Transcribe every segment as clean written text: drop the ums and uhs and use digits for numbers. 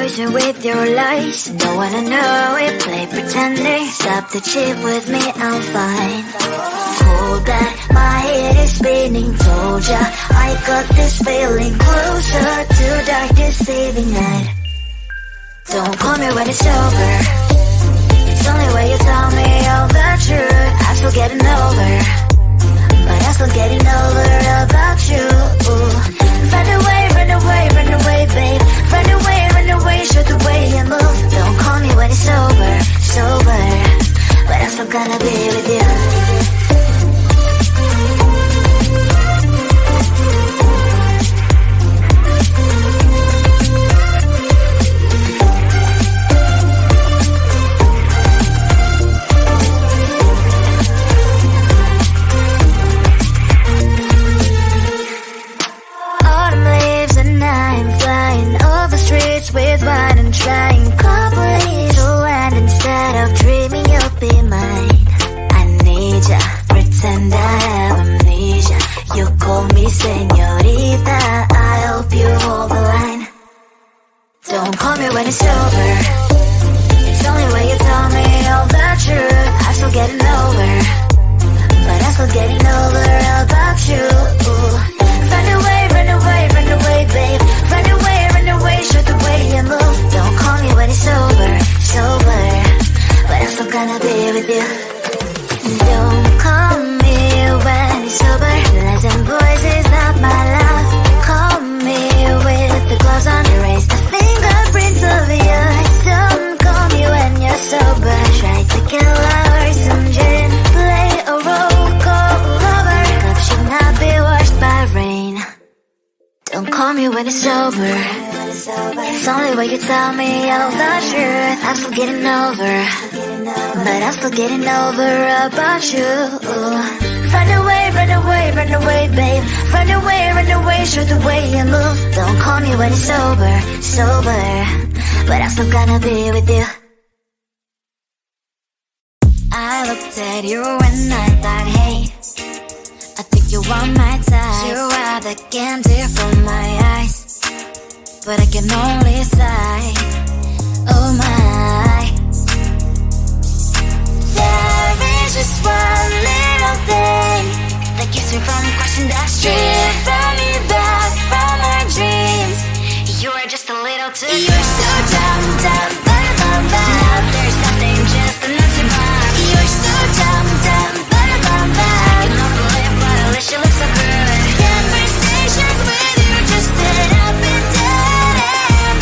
poison with your lies. Don't wanna know it, play pretending. Stop the cheat with me, I'm fine. Hold that, my head is spinning. Told ya, I got this feeling. Closer to dark deceiving night. Don't call me when it's over. It's only when you tell me all the truth. I'm still getting over, but I'm still getting over about you. Run away, run away, run away, babe. Run away, show the way you move. Don't call me when it's over, sober, but I'm still gonna be with you. With wine and trying coupling to land instead of dreaming you'll be mine. I need ya, pretend I have amnesia. You call me señorita, I hope you hold the line. Don't call me when it's over. It's only when you tell me all the truth. I'm still getting over, but I'm still getting over about you. Run away, run away, run away, babe. Run away, show the way you move. Don't call me when it's over, sober, but I'm still gonna be with you. Don't call me when it's over. Lies and boys is not my love. Call me with the gloves on. Erase the fingerprints of yours. Don't call me when you're sober. Try to kill hours, some gin. Play a role, call lover. Cup should not be washed by rain. Don't call me when it's over. It's only when you tell me all the truth. I'm still getting over, but I'm still getting over about you. Run away, run away, run away, babe. Run away, show the way you move. Don't call me when it's over, sober, but I'm still gonna be with you. I looked at you and I thought, hey, I think you want my type. You are the candy from my eyes, but I can only sigh, oh my. There is just one little thing that keeps me from crossing that street. Drive me back from my dreams. You are just a little too close. You're so dumb, dumb, bum, bum, bum. Now there's nothing, just enough to buy. You're so dumb, dumb, bum, bum, bum. I cannot believe but at least you look so good. Conversations with you just end up in dead end.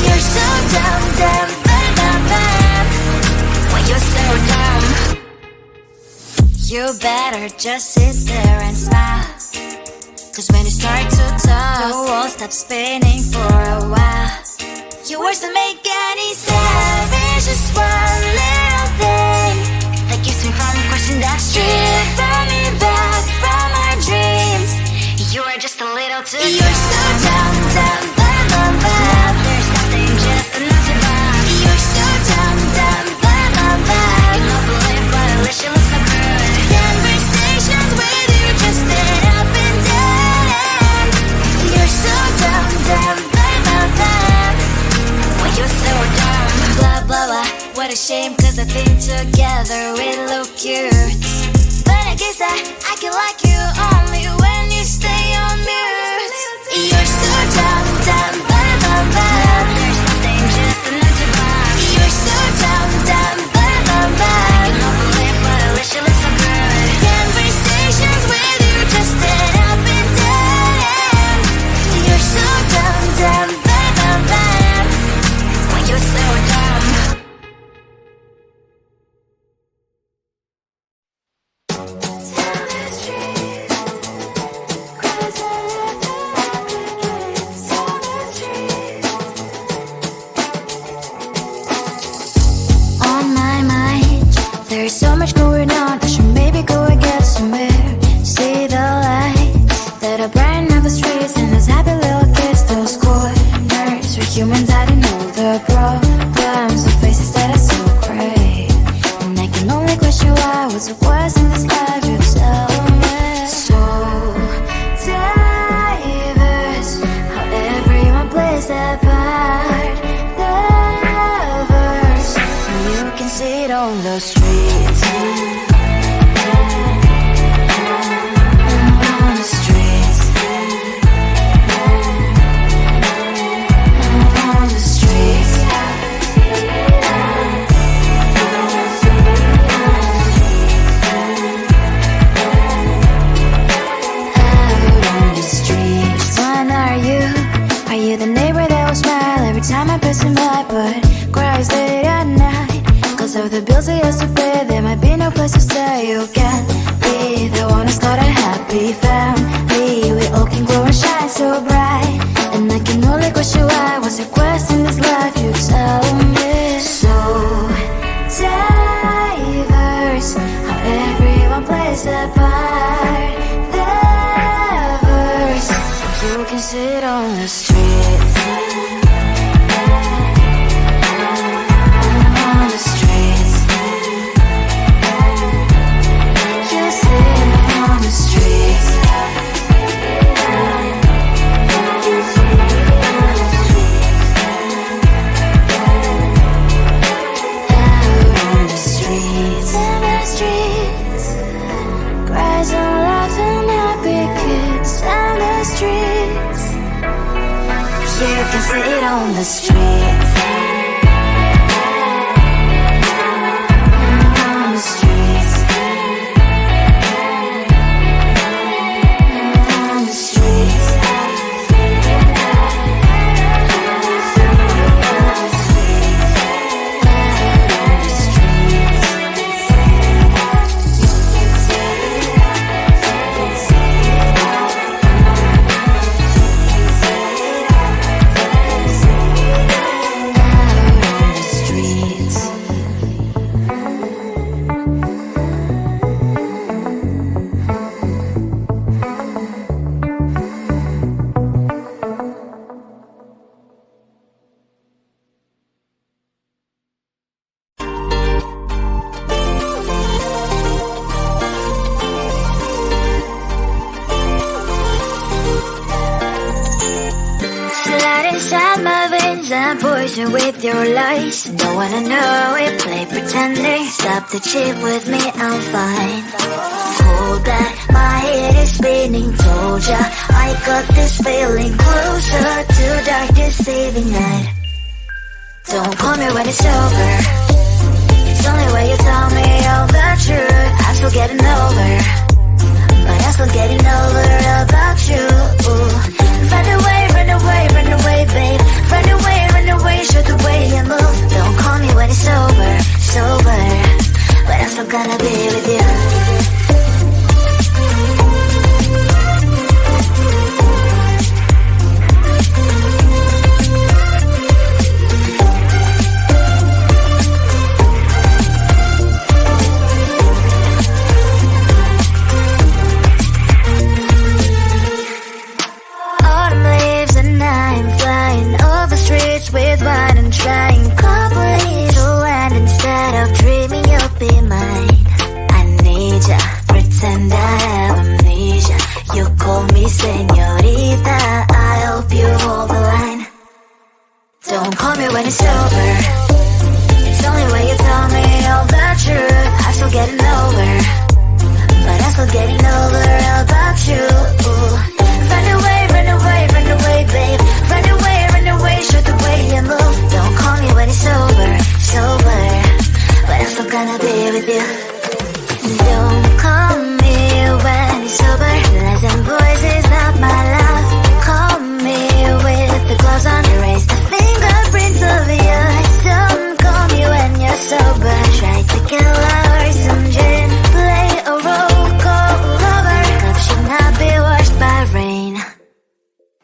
You're so dumb, dumb, bum, bum, bum. When you're so dumb, you better just sit there and smile. Cause when you start to talk, the world stops spinning for a while. Your words don't make any sense. There's just one little thing that keeps me from crossing that street. Throw me back from our dreams. You are just a little too close. You're so dumb, dumb, bum, bum, bum. There's nothing, just enough to buy. You're so dumb, dumb, bum, bum, bum. I cannot believe but at least you look so good. Conversations with you just end up in dead end. You're so dumb, dumb, bum, bum, bum. When you're so dumb, blah, blah, blah. What a shame, cause I think together we look cute. But I guess that I can like you only when you stay on mute. You're so dumb, dumb, bum, bum, bum. There's nothing, just enough to buy. You're so dumb, dumb, bum, bum, bum. I cannot believe but at least you look so good. Conversations with you just end up in dead end. You're so dumb, dumb, bum, bum, bum. When you're so dumb. On my mind, there's so much going on. I should maybe go and get somewhere. See the lights that are brighten up the streets, and those happy little kids, those corners where humans hiding all the problems, the faces that are so gray. And I can only question why was it worse in this life. You tell me. So diverse, how everyone plays their part. see it on the streets. On the streets. On the streets. The neighbor that will smile every time I pass him by, but cries late at night. Cause of the bills he has to pay, there might be no place to stay. You can be the one who's got a happy family. We all can grow and shine so bright. And I can only question why. What's the quest in this life? You tell me. So diverse, how everyone plays their part. You can sit on the streets. On the streets. You sit on the streets. Out on the streets. In the streets. Cries and laughs and happy kids. And the streets. You can sit on the streets. On the streets. On the streets. And poison with your lies. Don't wanna know it, play pretending. Stop the cheat with me, I'm fine. Hold back, my head is spinning. Told ya, I got this feeling. Closer to dark deceiving night. Don't call me when it's over. It's only when you tell me all the truth. I'm still getting over, but I'm still getting over about you. Run away, run away, run away, babe. Run away, show the way you move. Don't call me when it's over, sober, but I'm still gonna be with you. With wine and trying company to land instead of dreaming you'll be mine. I need ya, pretend I have amnesia. You call me señorita, I hope you hold the line. Don't call me when it's over. It's only when you tell me all the truth. I'm still getting over, but I'm still getting over about you. Run away, run away, run away, babe. Run away, show the way you move. Don't call me when it's over, sober, but I'm still gonna be with you. Don't call me when it's over. Lies and voices, not my love. Call me with the gloves on. Erase the fingerprints of yours. Don't call me when you're sober. Try to kill hours, some gin. Play a role, call lover. Cup should not be washed by rain.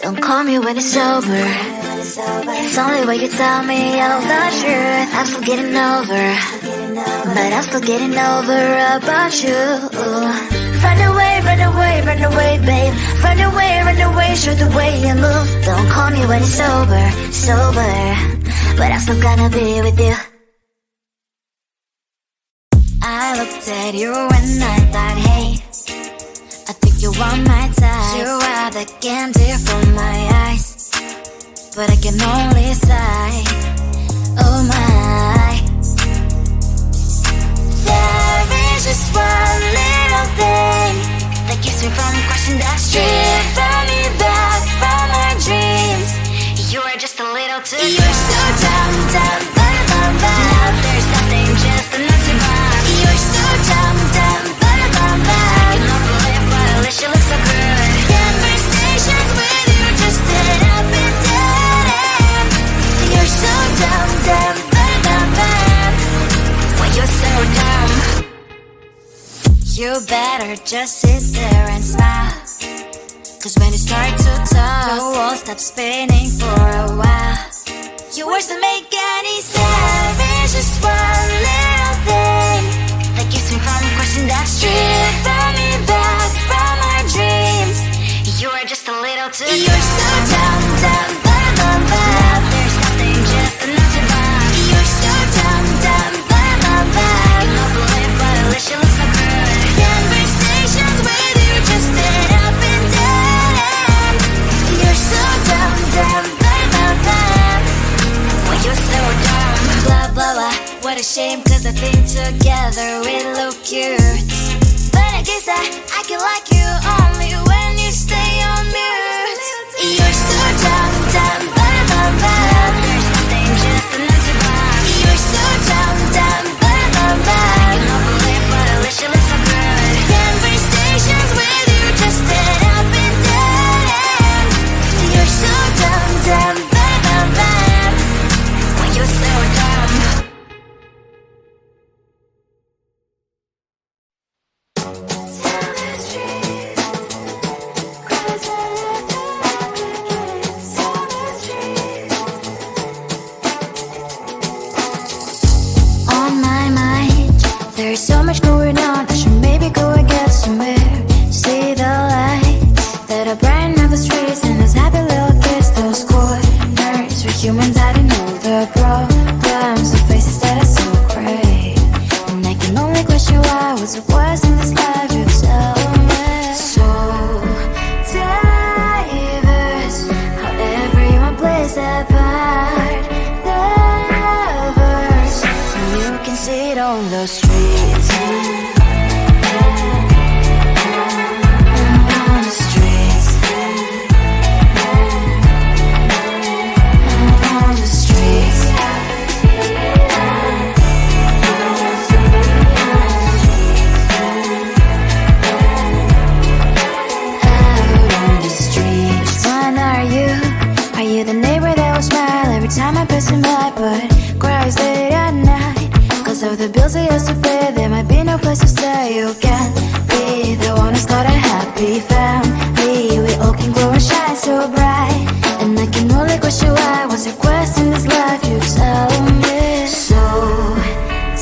Don't call me when it's over. It's only when you tell me all the truth. I'm still getting over, but I'm still getting over about you. Run away, run away, run away, babe. Run away, show the way you move. Don't call me when it's over, sober, but I'm still gonna be with you. I looked at you and I thought, hey, I think you want my type. You are the candy from my eyes, but I can only sigh. Oh my, You better just sit there and smile, 'cause when you start to talk, the world stops spinning for a while. Your words don't make any sense. It's just one little thing that keeps me from questioning that's driven me back from our dreams. You are just a little too close. You're so dumb, dumb, blah, blah, blah. There's nothing, just enough to buy. You're so dumb, dumb, blah, blah, blah. You know the live, but at least you look so good. Conversations with you just end up in dead end. You're so dumb, dumb, blah, blah, blah. Well, you're so dumb. Blah, blah, blah. What a shame, 'cause I think together we look cute. But I guess that I can like you only when you stay on mute. You're so dumb, dumb, blah, blah, blah. There's nothing, just enough to buy. You're so dumb, dumb, blah, blah, blah. You know the live, but at least you look so good. Conversations with you just end up in dead end. You're so dumb, dumb, blah, blah, blah. Well, you're so dumb. On my mind, there's so much going on. I should maybe go and get somewhere. See the lights that are brighten up the streets, and those happy little kids, those corners where humans hiding all the problems, the faces that are so great. And I can only question why was it was in this life. You tell me. So diverse, how everyone plays their part. Lovers, you can see it on the streets. On the streets. On the streets. Out on the streets. Which one are you? Are you the neighbor that will smile every time I pass him by, but cries late at night? 'Cause of the bills I used to pay, there might be no place to stay. You can be the one who's got a happy family. We all can glow and shine so bright. And I can only question why. What's your quest in this life? You tell me. So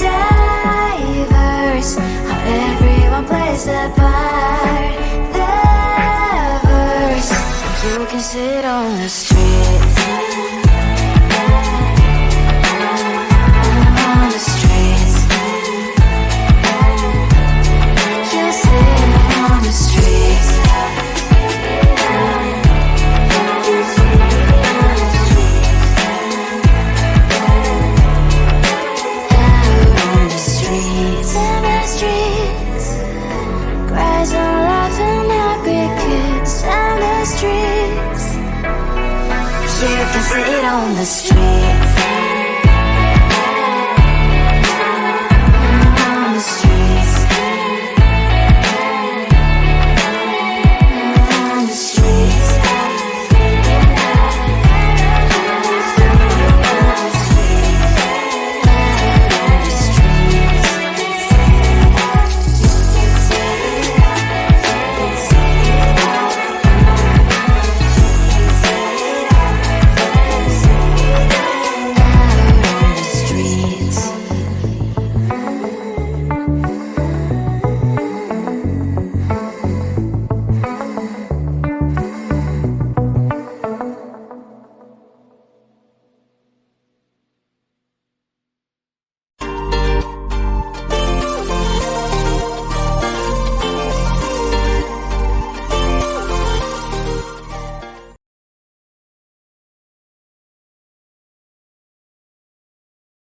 diverse, how everyone plays their part. Lovers, you can sit on the streets. On the streets. You sit on the streets. Out on the streets. In the streets. Cries and laughing, happy kids. On the streets. You can sit on the streets.